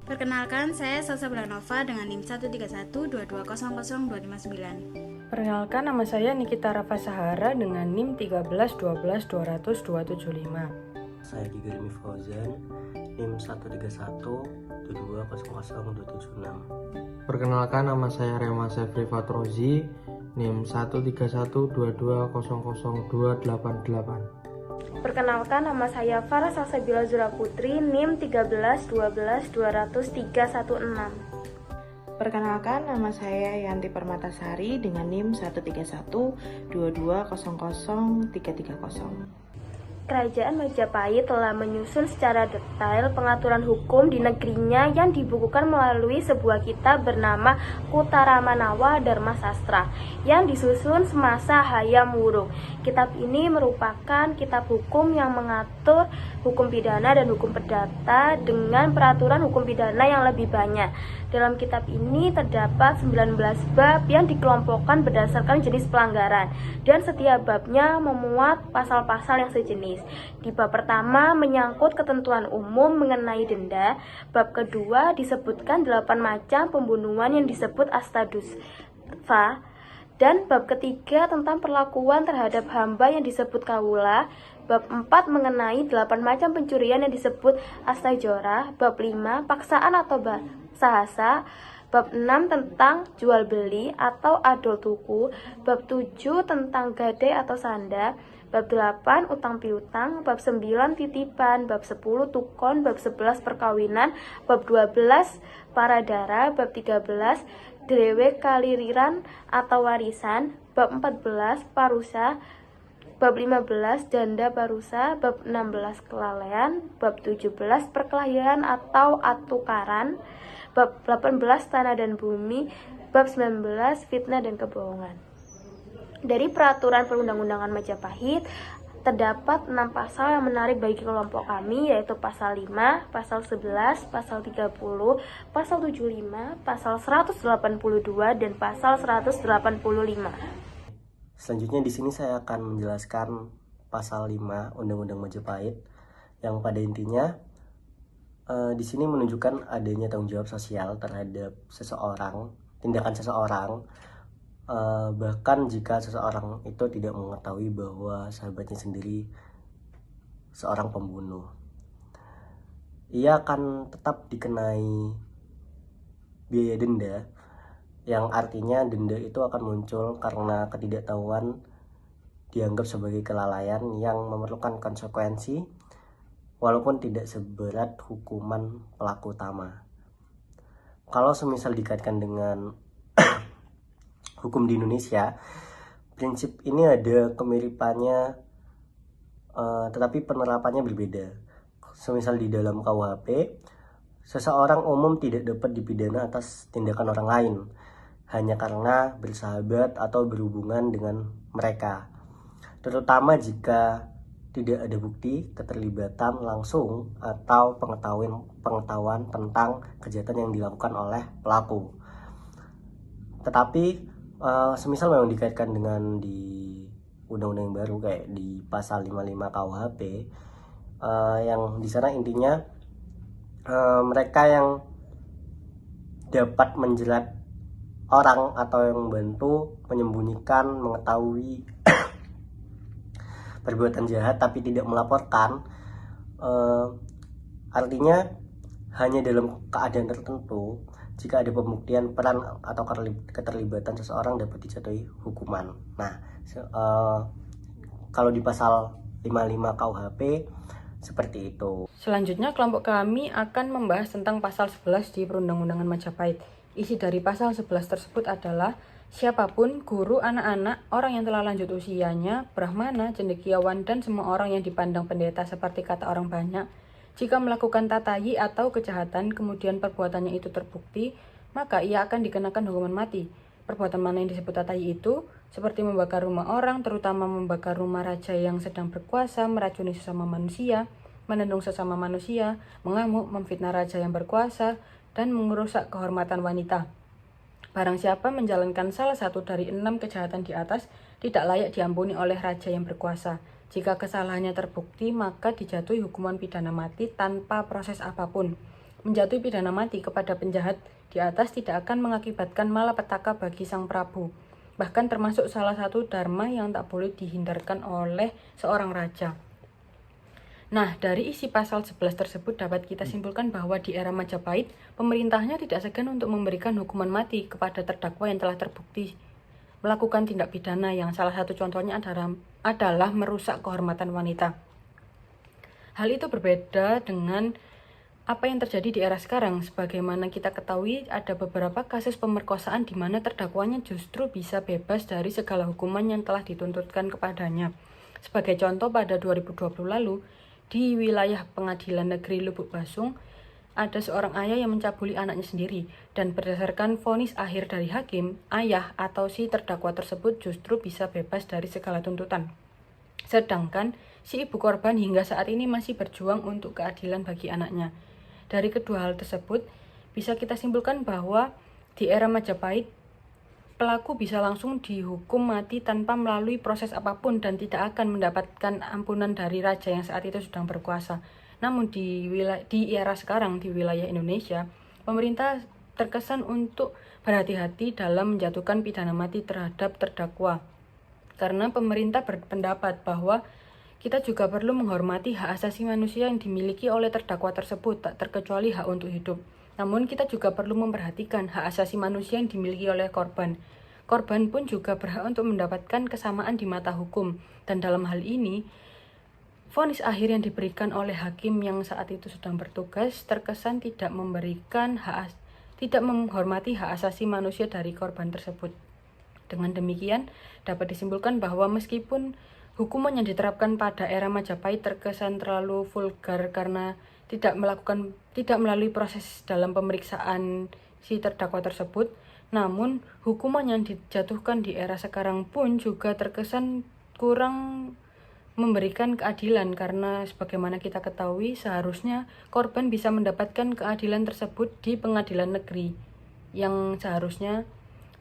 Perkenalkan, saya Salsa Bulanova dengan NIM 13122000259. Perkenalkan, nama saya Nikita Rafa Sahara dengan NIM 13122000275. Saya Gigermi Fauzan, NIM 13122000276. Perkenalkan, nama saya Rema Sefri Fatrozi, NIM 13122000288. Perkenalkan, nama saya Farah Salsabila Zura Putri, NIM 13122000316. Perkenalkan, nama saya Yanti Permatasari dengan NIM 13122000330. Kerajaan Majapahit telah menyusun secara detail pengaturan hukum di negerinya yang dibukukan melalui sebuah kitab bernama Kutaramanawa Dharma Sastra yang disusun semasa Hayam Wuruk. Kitab ini merupakan kitab hukum yang mengatur hukum pidana dan hukum perdata dengan peraturan hukum pidana yang lebih banyak. Dalam kitab ini terdapat 19 bab yang dikelompokkan berdasarkan jenis pelanggaran dan setiap babnya memuat pasal-pasal yang sejenis. Di bab pertama menyangkut ketentuan umum mengenai denda, bab kedua disebutkan 8 macam pembunuhan yang disebut astadusva, dan bab ketiga tentang perlakuan terhadap hamba yang disebut kawula, bab 4 mengenai 8 macam pencurian yang disebut astajora, bab 5 paksaan atau sahasa, bab 6 tentang jual beli atau adol tuku, bab 7 tentang gadai atau sanda, bab 8 utang piutang, bab 9 titipan, bab 10 tukon, bab 11 perkawinan, bab 12 paradara, bab 13 drewe kaliriran atau warisan, bab 14 parusa, bab 15 janda parusa, bab 16 kelalaian, bab 17 perkelahian atau atukaran, bab 18 tanah dan bumi, bab 19 fitnah dan kebohongan. Dari peraturan perundang-undangan Majapahit terdapat 6 pasal yang menarik bagi kelompok kami, yaitu pasal 5, pasal 11, pasal 30, pasal 75, pasal 182 dan pasal 185. Selanjutnya di sini saya akan menjelaskan pasal 5 Undang-Undang Majapahit yang pada intinya di sini menunjukkan adanya tanggung jawab sosial terhadap seseorang, tindakan seseorang, bahkan jika seseorang itu tidak mengetahui bahwa sahabatnya sendiri seorang pembunuh. Ia akan tetap dikenai biaya denda, yang artinya denda itu akan muncul karena ketidaktahuan dianggap sebagai kelalaian yang memerlukan konsekuensi walaupun tidak seberat hukuman pelaku utama. Kalau semisal dikaitkan dengan hukum di Indonesia, prinsip ini ada kemiripannya, tetapi penerapannya berbeda. Semisal di dalam KUHP, seseorang umum tidak dapat dipidana atas tindakan orang lain hanya karena bersahabat atau berhubungan dengan mereka, terutama jika tidak ada bukti keterlibatan langsung atau pengetahuan tentang kejahatan yang dilakukan oleh pelaku. Tetapi semisal memang dikaitkan dengan di undang-undang yang baru kayak di pasal 55 KUHP, yang di sana intinya mereka yang dapat menjerat orang atau yang membantu menyembunyikan, mengetahui perbuatan jahat tapi tidak melaporkan, artinya hanya dalam keadaan tertentu jika ada pembuktian peran atau keterlibatan seseorang dapat dijatuhi hukuman. Nah, kalau di pasal 55 KUHP seperti itu. Selanjutnya, kelompok kami akan membahas tentang pasal 11 di Perundang-undangan Majapahit. Isi dari pasal 11 tersebut adalah siapapun, guru, anak-anak, orang yang telah lanjut usianya, brahmana, cendekiawan, dan semua orang yang dipandang pendeta seperti kata orang banyak, jika melakukan tatayi atau kejahatan, kemudian perbuatannya itu terbukti, maka ia akan dikenakan hukuman mati. Perbuatan mana yang disebut tatayi itu? Seperti membakar rumah orang, terutama membakar rumah raja yang sedang berkuasa, meracuni sesama manusia, menendung sesama manusia, mengamuk, memfitnah raja yang berkuasa, dan merusak kehormatan wanita. Barang siapa menjalankan salah satu dari 6 kejahatan di atas, tidak layak diampuni oleh raja yang berkuasa. Jika kesalahannya terbukti, maka dijatuhi hukuman pidana mati tanpa proses apapun. Menjatuhi pidana mati kepada penjahat di atas tidak akan mengakibatkan malapetaka bagi sang Prabu, bahkan termasuk salah satu dharma yang tak boleh dihindarkan oleh seorang raja. Nah, dari isi pasal 11 tersebut dapat kita simpulkan bahwa di era Majapahit, pemerintahnya tidak segan untuk memberikan hukuman mati kepada terdakwa yang telah terbukti melakukan tindak pidana yang salah satu contohnya adalah merusak kehormatan wanita. Hal itu berbeda dengan apa yang terjadi di era sekarang. Sebagaimana kita ketahui, ada beberapa kasus pemerkosaan di mana terdakwanya justru bisa bebas dari segala hukuman yang telah dituntutkan kepadanya. Sebagai contoh, pada 2020 lalu, di wilayah Pengadilan Negeri Lubuk Basung, ada seorang ayah yang mencabuli anaknya sendiri, dan berdasarkan vonis akhir dari hakim, ayah atau si terdakwa tersebut justru bisa bebas dari segala tuntutan. Sedangkan si ibu korban hingga saat ini masih berjuang untuk keadilan bagi anaknya. Dari kedua hal tersebut, bisa kita simpulkan bahwa di era Majapahit, pelaku bisa langsung dihukum mati tanpa melalui proses apapun dan tidak akan mendapatkan ampunan dari raja yang saat itu sedang berkuasa. Namun di era sekarang di wilayah Indonesia, pemerintah terkesan untuk berhati-hati dalam menjatuhkan pidana mati terhadap terdakwa. Karena pemerintah berpendapat bahwa kita juga perlu menghormati hak asasi manusia yang dimiliki oleh terdakwa tersebut, tak terkecuali hak untuk hidup. Namun kita juga perlu memperhatikan hak asasi manusia yang dimiliki oleh korban. Korban pun juga berhak untuk mendapatkan kesamaan di mata hukum. Dan dalam hal ini, vonis akhir yang diberikan oleh hakim yang saat itu sedang bertugas terkesan tidak menghormati hak asasi manusia dari korban tersebut. Dengan demikian, dapat disimpulkan bahwa meskipun hukuman yang diterapkan pada era Majapahit terkesan terlalu vulgar karena tidak melalui proses dalam pemeriksaan si terdakwa tersebut, namun hukuman yang dijatuhkan di era sekarang pun juga terkesan kurang memberikan keadilan, karena sebagaimana kita ketahui seharusnya korban bisa mendapatkan keadilan tersebut di pengadilan negeri yang seharusnya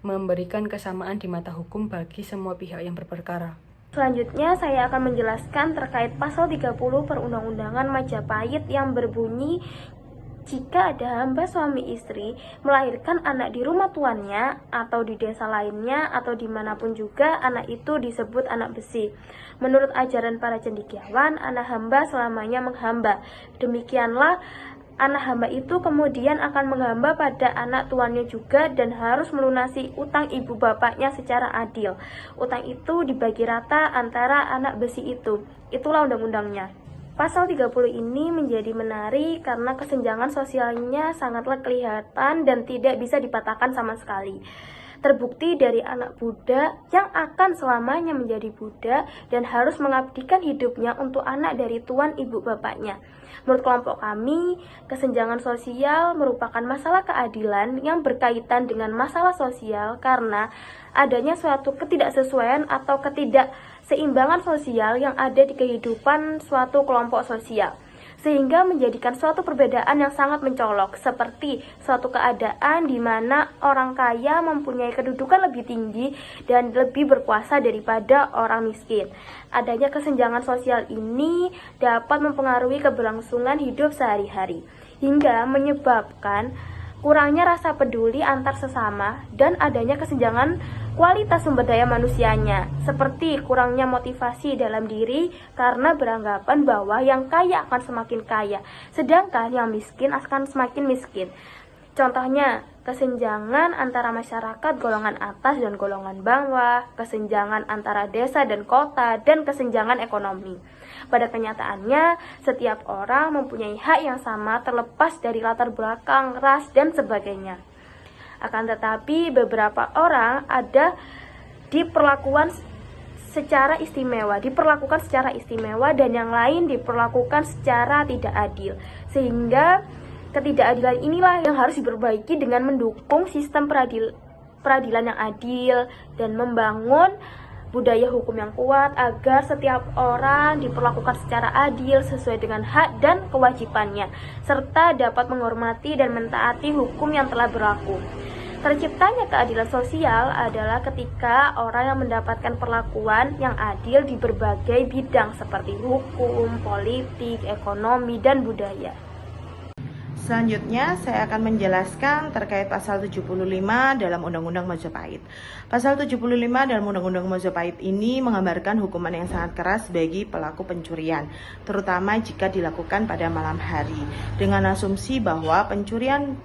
memberikan kesamaan di mata hukum bagi semua pihak yang berperkara. Selanjutnya saya akan menjelaskan terkait pasal 30 Perundang-undangan Majapahit yang berbunyi, jika ada hamba suami istri melahirkan anak di rumah tuannya atau di desa lainnya atau dimanapun juga, anak itu disebut anak besi. Menurut ajaran para cendekiawan, anak hamba selamanya menghamba. Demikianlah anak hamba itu kemudian akan menghamba pada anak tuannya juga dan harus melunasi utang ibu bapaknya secara adil. Utang itu dibagi rata antara anak besi itu. Itulah undang-undangnya. Pasal 30 ini menjadi menarik karena kesenjangan sosialnya sangatlah kelihatan dan tidak bisa dipatahkan sama sekali. Terbukti dari anak budak yang akan selamanya menjadi budak dan harus mengabdikan hidupnya untuk anak dari tuan ibu bapaknya. Menurut kelompok kami, kesenjangan sosial merupakan masalah keadilan yang berkaitan dengan masalah sosial karena adanya suatu ketidaksesuaian atau ketidakseimbangan sosial yang ada di kehidupan suatu kelompok sosial, sehingga menjadikan suatu perbedaan yang sangat mencolok, seperti suatu keadaan di mana orang kaya mempunyai kedudukan lebih tinggi dan lebih berkuasa daripada orang miskin. Adanya kesenjangan sosial ini dapat mempengaruhi keberlangsungan hidup sehari-hari, hingga menyebabkan kurangnya rasa peduli antar sesama dan adanya kesenjangan kualitas sumber daya manusianya, seperti kurangnya motivasi dalam diri karena beranggapan bahwa yang kaya akan semakin kaya, sedangkan yang miskin akan semakin miskin. Contohnya, kesenjangan antara masyarakat golongan atas dan golongan bawah, kesenjangan antara desa dan kota, dan kesenjangan ekonomi. Pada kenyataannya, setiap orang mempunyai hak yang sama terlepas dari latar belakang, ras, dan sebagainya. Akan tetapi beberapa orang ada diperlakukan secara istimewa dan yang lain diperlakukan secara tidak adil. Sehingga ketidakadilan inilah yang harus diperbaiki dengan mendukung sistem peradilan yang adil dan membangun budaya hukum yang kuat agar setiap orang diperlakukan secara adil sesuai dengan hak dan kewajibannya, serta dapat menghormati dan mentaati hukum yang telah berlaku. Terciptanya keadilan sosial adalah ketika orang yang mendapatkan perlakuan yang adil di berbagai bidang seperti hukum, politik, ekonomi, dan budaya. Selanjutnya, saya akan menjelaskan terkait pasal 75 dalam Undang-Undang Majapahit. Pasal 75 dalam Undang-Undang Majapahit ini menggambarkan hukuman yang sangat keras bagi pelaku pencurian, terutama jika dilakukan pada malam hari, dengan asumsi bahwa pencurian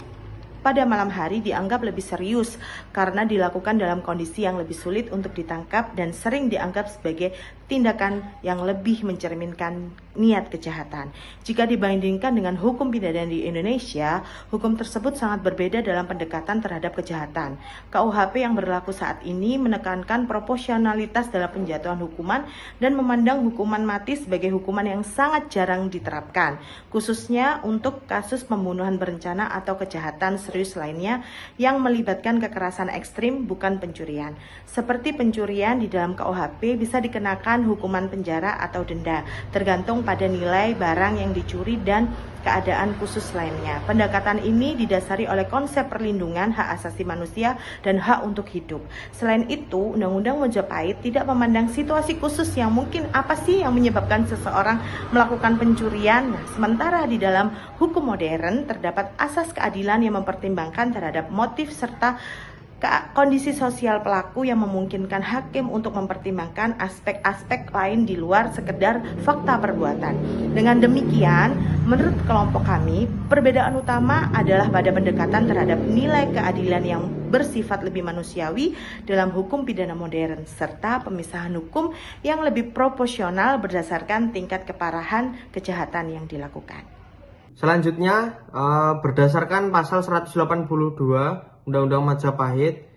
pada malam hari dianggap lebih serius karena dilakukan dalam kondisi yang lebih sulit untuk ditangkap dan sering dianggap sebagai tindakan yang lebih mencerminkan niat kejahatan. Jika dibandingkan dengan hukum pidana di Indonesia, hukum tersebut sangat berbeda dalam pendekatan terhadap kejahatan. KUHP yang berlaku saat ini menekankan proporsionalitas dalam penjatuhan hukuman dan memandang hukuman mati sebagai hukuman yang sangat jarang diterapkan, khususnya untuk kasus pembunuhan berencana atau kejahatan serius lainnya yang melibatkan kekerasan ekstrim, bukan pencurian. Seperti pencurian di dalam KUHP bisa dikenakan hukuman penjara atau denda, tergantung pada nilai barang yang dicuri dan keadaan khusus lainnya. Pendekatan ini didasari oleh konsep perlindungan hak asasi manusia dan hak untuk hidup. Selain itu, Undang-Undang Majapahit tidak memandang situasi khusus yang mungkin apa sih yang menyebabkan seseorang melakukan pencurian. Nah, sementara di dalam hukum modern terdapat asas keadilan yang mempertimbangkan terhadap motif serta kondisi sosial pelaku yang memungkinkan hakim untuk mempertimbangkan aspek-aspek lain di luar sekedar fakta perbuatan. Dengan demikian, menurut kelompok kami, perbedaan utama adalah pada pendekatan terhadap nilai keadilan yang bersifat lebih manusiawi dalam hukum pidana modern, serta pemisahan hukum yang lebih proporsional berdasarkan tingkat keparahan kejahatan yang dilakukan. Selanjutnya, berdasarkan pasal 182 Undang-Undang Majapahit,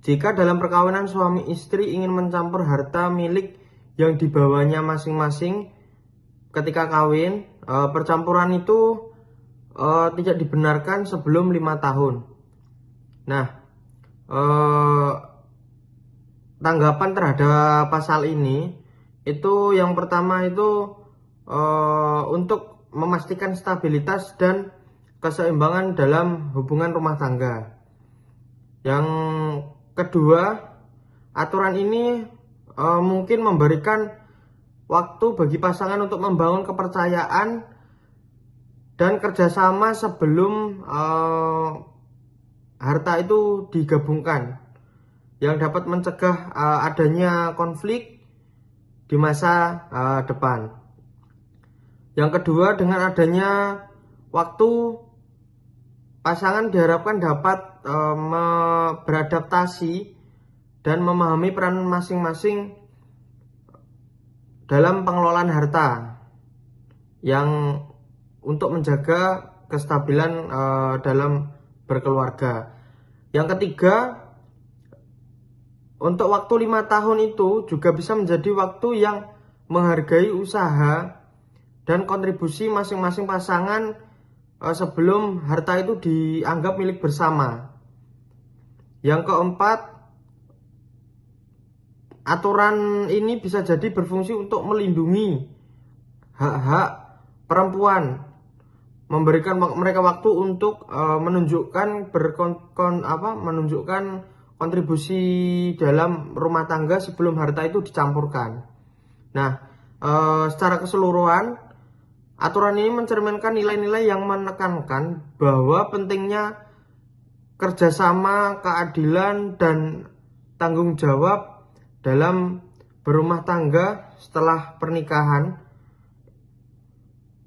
jika dalam perkawinan suami istri ingin mencampur harta milik yang dibawanya masing-masing ketika kawin, percampuran itu tidak dibenarkan sebelum 5 tahun. Nah, tanggapan terhadap pasal ini itu yang pertama itu untuk memastikan stabilitas dan keseimbangan dalam hubungan rumah tangga. Yang kedua, aturan ini mungkin memberikan waktu bagi pasangan untuk membangun kepercayaan dan kerjasama sebelum harta itu digabungkan, yang dapat mencegah adanya konflik di masa depan. Yang kedua, dengan adanya waktu, pasangan diharapkan dapat beradaptasi dan memahami peran masing-masing dalam pengelolaan harta yang untuk menjaga kestabilan dalam berkeluarga. Yang ketiga, untuk waktu 5 tahun itu juga bisa menjadi waktu yang menghargai usaha dan kontribusi masing-masing pasangan sebelum harta itu dianggap milik bersama. Yang keempat, aturan ini bisa jadi berfungsi untuk melindungi hak-hak perempuan, memberikan mereka waktu untuk menunjukkan kontribusi dalam rumah tangga sebelum harta itu dicampurkan. Nah, secara keseluruhan, aturan ini mencerminkan nilai-nilai yang menekankan bahwa pentingnya kerjasama, keadilan, dan tanggung jawab dalam berumah tangga setelah pernikahan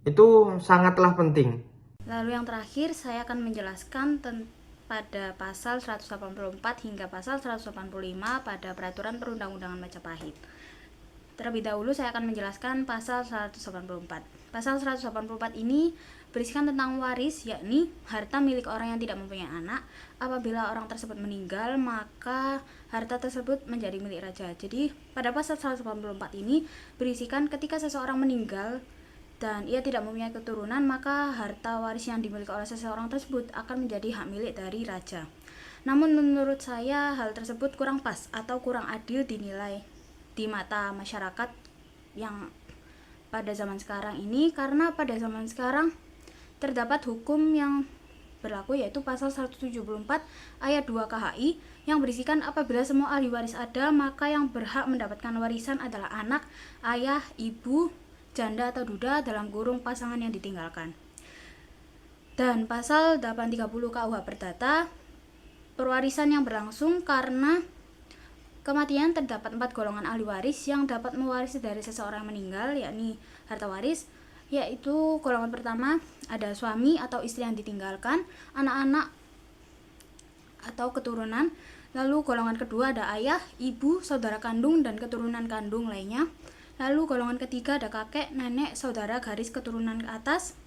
itu sangatlah penting. Lalu yang terakhir saya akan menjelaskan pada pasal 184 hingga pasal 185 pada Peraturan Perundang-undangan Majapahit. Terlebih dahulu saya akan menjelaskan pasal 184. Pasal 184 ini berisikan tentang waris, yakni harta milik orang yang tidak mempunyai anak. Apabila orang tersebut meninggal, maka harta tersebut menjadi milik raja. Jadi pada pasal 184 ini berisikan ketika seseorang meninggal dan ia tidak mempunyai keturunan, maka harta waris yang dimiliki oleh seseorang tersebut akan menjadi hak milik dari raja. Namun menurut saya hal tersebut kurang pas atau kurang adil dinilai di mata masyarakat yang pada zaman sekarang ini, karena pada zaman sekarang terdapat hukum yang berlaku yaitu pasal 174 ayat 2 KHI yang berisikan apabila semua ahli waris ada, maka yang berhak mendapatkan warisan adalah anak, ayah, ibu, janda atau duda dalam kurung pasangan yang ditinggalkan. Dan pasal 830 KUH Perdata, perwarisan yang berlangsung karena kematian terdapat 4 golongan ahli waris yang dapat mewarisi dari seseorang yang meninggal, yakni harta waris, yaitu golongan pertama ada suami atau istri yang ditinggalkan, anak-anak atau keturunan. Lalu golongan kedua ada ayah, ibu, saudara kandung, dan keturunan kandung lainnya. Lalu golongan ketiga ada kakek, nenek, saudara garis keturunan ke atas,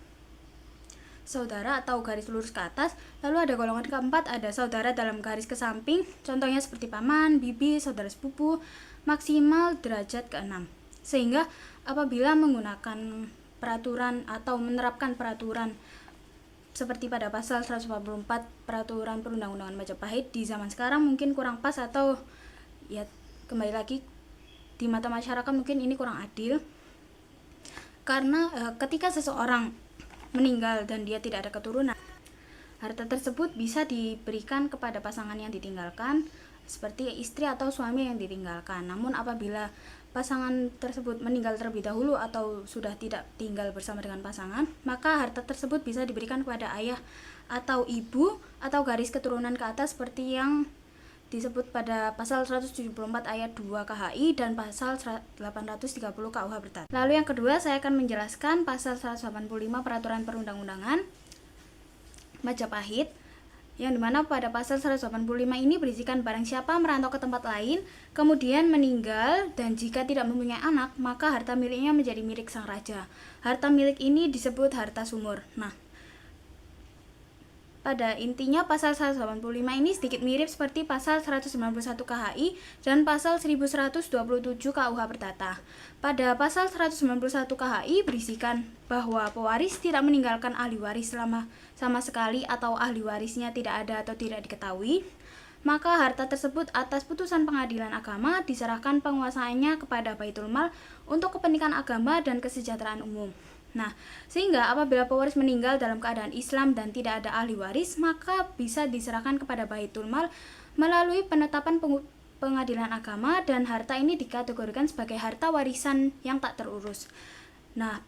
saudara atau garis lurus ke atas. Lalu ada golongan keempat ada saudara dalam garis ke samping, contohnya seperti paman, bibi, saudara sepupu, maksimal derajat ke-6. Sehingga apabila menggunakan peraturan atau menerapkan peraturan seperti pada pasal 144 peraturan perundang-undangan Majapahit di zaman sekarang mungkin kurang pas, atau ya kembali lagi di mata masyarakat mungkin ini kurang adil, karena ketika seseorang meninggal dan dia tidak ada keturunan, harta tersebut bisa diberikan kepada pasangan yang ditinggalkan seperti istri atau suami yang ditinggalkan. Namun apabila pasangan tersebut meninggal terlebih dahulu atau sudah tidak tinggal bersama dengan pasangan, maka harta tersebut bisa diberikan kepada ayah atau ibu atau garis keturunan ke atas seperti yang disebut pada pasal 174 ayat 2 KHI dan pasal 830 KUH Perdata. Lalu yang kedua saya akan menjelaskan pasal 185 peraturan perundang-undangan Majapahit, yang dimana pada pasal 185 ini berisikan barang siapa merantau ke tempat lain kemudian meninggal dan jika tidak mempunyai anak, maka harta miliknya menjadi milik sang raja. Harta milik ini disebut harta sumur. Nah, pada intinya pasal 185 ini sedikit mirip seperti pasal 191 KHI dan pasal 1127 KUH Perdata. Pada pasal 191 KHI berisikan bahwa pewaris tidak meninggalkan ahli waris sama sekali atau ahli warisnya tidak ada atau tidak diketahui, maka harta tersebut atas putusan pengadilan agama diserahkan penguasaannya kepada Baitul Mal untuk kepentingan agama dan kesejahteraan umum. Nah, sehingga apabila pewaris meninggal dalam keadaan Islam dan tidak ada ahli waris, maka bisa diserahkan kepada Baitul Mal melalui penetapan pengadilan agama dan harta ini dikategorikan sebagai harta warisan yang tak terurus. Nah,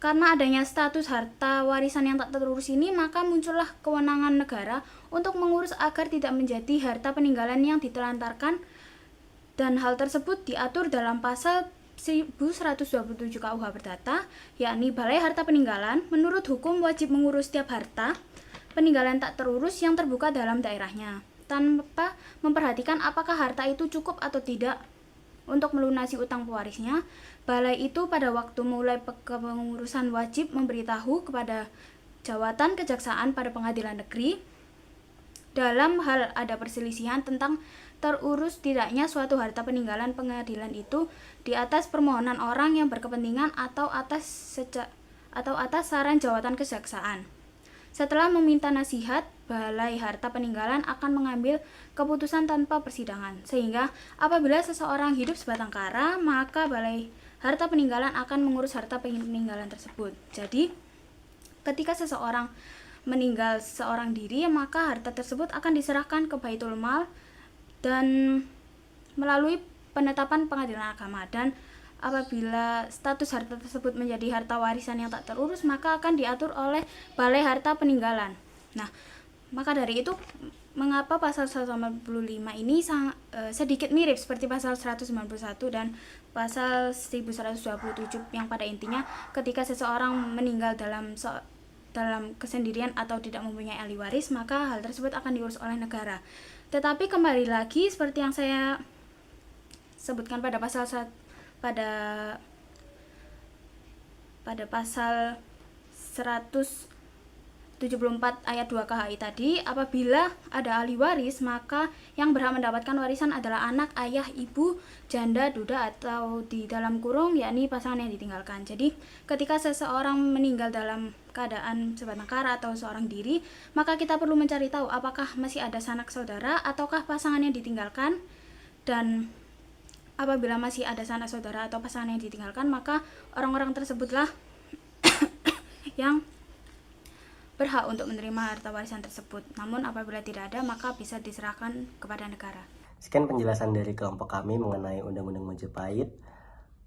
karena adanya status harta warisan yang tak terurus ini, maka muncullah kewenangan negara untuk mengurus agar tidak menjadi harta peninggalan yang ditelantarkan, dan hal tersebut diatur dalam pasal 1127 KUH Perdata, yakni Balai Harta Peninggalan menurut hukum wajib mengurus setiap harta peninggalan tak terurus yang terbuka dalam daerahnya, tanpa memperhatikan apakah harta itu cukup atau tidak untuk melunasi utang pewarisnya. Balai itu pada waktu mulai kepengurusan wajib memberitahu kepada jawatan kejaksaan pada pengadilan negeri dalam hal ada perselisihan tentang terurus tidaknya suatu harta peninggalan pengadilan itu di atas permohonan orang yang berkepentingan atau atas saran jawatan kejaksaan. Setelah meminta nasihat, Balai Harta Peninggalan akan mengambil keputusan tanpa persidangan, sehingga apabila seseorang hidup sebatang kara, maka Balai Harta Peninggalan akan mengurus harta peninggalan tersebut. Jadi, ketika seseorang meninggal seorang diri, maka harta tersebut akan diserahkan ke Baitul Mal dan melalui penetapan pengadilan agama, dan apabila status harta tersebut menjadi harta warisan yang tak terurus, maka akan diatur oleh Balai Harta Peninggalan. Nah, maka dari itu mengapa pasal 185 ini sedikit mirip seperti pasal 191 dan pasal 1127 yang pada intinya ketika seseorang meninggal dalam kesendirian atau tidak mempunyai ahli waris, maka hal tersebut akan diurus oleh negara. Tetapi kembali lagi seperti yang saya sebutkan pada pasal pasal 174 ayat 2 KHI tadi, apabila ada ahli waris, maka yang berhak mendapatkan warisan adalah anak, ayah, ibu, janda, duda, atau di dalam kurung yakni pasangan yang ditinggalkan. Jadi ketika seseorang meninggal dalam keadaan sebatang kara atau seorang diri, maka kita perlu mencari tahu apakah masih ada sanak saudara ataukah pasangan yang ditinggalkan, dan apabila masih ada sanak saudara atau pasangan yang ditinggalkan, maka orang-orang tersebutlah yang berhak untuk menerima harta warisan tersebut. Namun apabila tidak ada, maka bisa diserahkan kepada negara. Sekian penjelasan dari kelompok kami mengenai Undang-Undang Majapahit.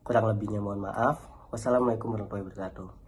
Kurang lebihnya mohon maaf. Wassalamualaikum warahmatullahi wabarakatuh.